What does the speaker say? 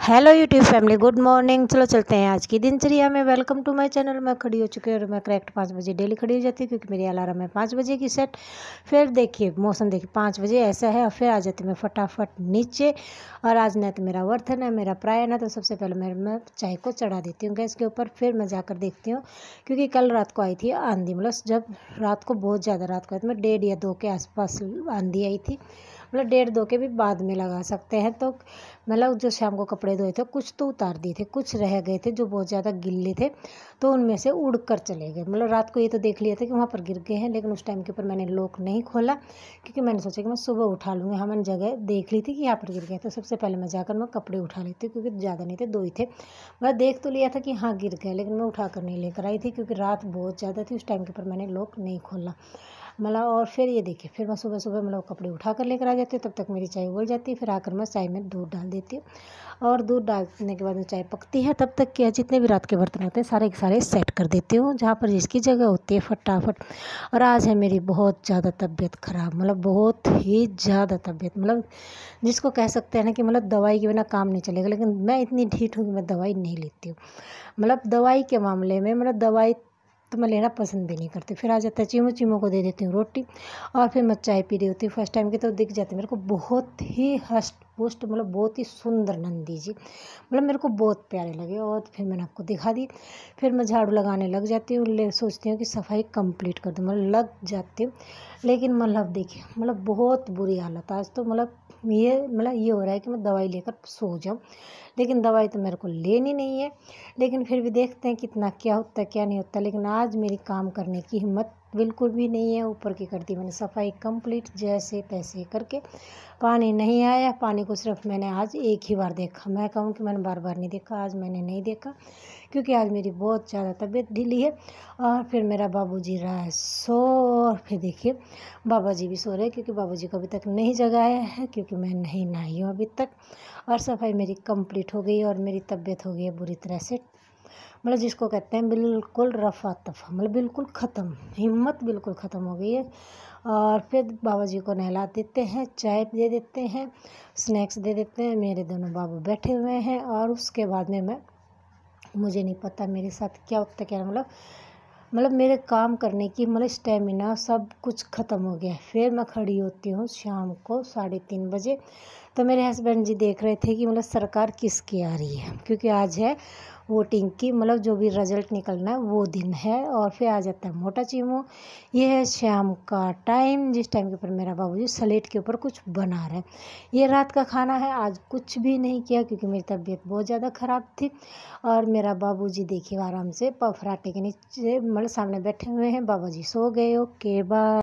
Hello YouTube family, good morning. चलो चलते हैं आज की दिनचर्या में। Welcome to my channel. मैं खड़ी हो चुकी हूँ और मैं करेक्ट 5 बजे डेली खड़ी हो जाती हूँ क्योंकि मेरी अलार्म है 5 बजे की सेट। फिर देखिए मौसम, देखिए 5 बजे ऐसा है और फिर आ जाती हूँ मैं फटाफट नीचे। और आज ना तो मेरा वर्थ है ना मेरा प्राय ना, तो सबसे पहले मैं चाय को चढ़ा देती हूँ गैस के ऊपर। फिर मैं जाकर देखती हूँ क्योंकि कल रात को आई थी आंधी, मतलब जब रात को बहुत ज़्यादा रात को आई थी, मैं 1:30 या 2 के आसपास आंधी आई थी। मतलब 1:30-2 के भी बाद में लगा सकते हैं। तो मतलब जो शाम को कपड़े धोए थे कुछ तो उतार दिए थे, कुछ रह गए थे जो बहुत ज़्यादा गिल्ले थे, तो उनमें से उड़ कर चले गए। मतलब रात को ये तो देख लिया था कि वहाँ पर गिर गए हैं, लेकिन उस टाइम के ऊपर मैंने लॉक नहीं खोला क्योंकि मैंने सोचा कि मैं सुबह उठा लूँगी। हाँ, मैंने जगह देख ली थी कि यहाँ पर गिर गए, तो सबसे पहले मैं जाकर मैं कपड़े उठा लेती हूँ क्योंकि ज़्यादा नहीं थे, 2 ही थे। मैं देख तो लिया था कि हाँ गिर गए, लेकिन मैं उठा कर नहीं लेकर आई थी क्योंकि रात बहुत ज़्यादा थी। उस टाइम के ऊपर मैंने लॉक नहीं खोला। मतलब और फिर ये देखिए, फिर मैं सुबह सुबह मतलब कपड़े उठा कर लेकर आ जाती हूँ, तब तक मेरी चाय उबल जाती है। फिर आकर मैं चाय में दूध डाल देती हूँ और दूध डालने के बाद में चाय पकती है, तब तक क्या जितने भी रात के बर्तन होते हैं सारे के सारे सेट कर देती हूँ जहाँ पर जिसकी जगह होती है फटाफट। और आज है मेरी बहुत ज़्यादा तबीयत ख़राब, मतलब बहुत ही ज़्यादा तबीयत, मतलब जिसको कह सकते हैं ना कि मतलब दवाई के बिना काम नहीं चलेगा। लेकिन मैं इतनी ढीठ हूँ कि मैं दवाई नहीं लेती हूँ। मतलब दवाई के मामले में, मतलब दवाई तो मैं लेना पसंद भी नहीं करती। फिर आ जाता है चीमू, चीमू को दे देती हूँ रोटी और फिर मैं चाय पी रही होती हूँ। फर्स्ट टाइम की तो दिख जाती है मेरे को बहुत ही हष्ट पुष्ट, मतलब बहुत ही सुंदर नंदी जी, मतलब मेरे को बहुत प्यारे लगे। और फिर मैंने आपको दिखा दी। फिर मैं झाड़ू लगाने लग जाती हूँ, सोचती हूँ कि सफाई कंप्लीट कर दूँ, मतलब लग जाती हूँ। लेकिन मतलब देखिए, मतलब बहुत बुरी हालत आज तो। मतलब ये हो रहा है कि मैं दवाई लेकर सो जाऊँ, लेकिन दवाई तो मेरे को लेनी नहीं है। लेकिन फिर भी देखते हैं कितना क्या होता है क्या नहीं होता। लेकिन आज मेरी काम करने की हिम्मत बिल्कुल भी नहीं है। ऊपर की कर दी मैंने सफाई कंप्लीट जैसे तैसे करके। पानी नहीं आया, पानी को सिर्फ मैंने आज एक ही बार देखा। मैं कहूँ कि मैंने बार बार नहीं देखा, आज मैंने नहीं देखा क्योंकि आज मेरी बहुत ज़्यादा तबीयत ढीली है। और फिर मेरा बाबूजी रहा है सो, और फिर देखिए बाबा जी भी सो रहे हैं क्योंकि बाबू जी को अभी तक नहीं जगाया है क्योंकि मैं नहीं नहाई हूँ अभी तक। और सफाई मेरी कंप्लीट हो गई और मेरी तबीयत हो गई है बुरी तरह से, मतलब जिसको कहते हैं बिल्कुल रफ़ा तफ़ा, मतलब बिल्कुल ख़त्म, हिम्मत बिल्कुल ख़त्म हो गई है। और फिर बाबा जी को नहला देते हैं, चाय दे देते हैं, स्नैक्स दे देते हैं। मेरे दोनों बाबू बैठे हुए हैं और उसके बाद में मुझे नहीं पता मेरे साथ क्या होता क्या, मतलब मेरे काम करने की मतलब स्टेमिना सब कुछ ख़त्म हो गया है। फिर मैं खड़ी होती हूँ शाम को 3:30 बजे। तो मेरे हस्बैंड जी देख रहे थे कि मतलब सरकार किसकी आ रही है क्योंकि आज है वोटिंग की, मतलब जो भी रिज़ल्ट निकलना है वो दिन है। और फिर आ जाता है मोटा चीमू। ये है शाम का टाइम, जिस टाइम के ऊपर मेरा बाबूजी स्लेट के ऊपर कुछ बना रहे हैं। ये रात का खाना है। आज कुछ भी नहीं किया क्योंकि मेरी तबीयत बहुत ज़्यादा ख़राब थी। और मेरा बाबूजी देखिए आराम से फराटे के नीचे मतलब सामने बैठे हुए हैं। बाबा जी सो गए। Okay bye.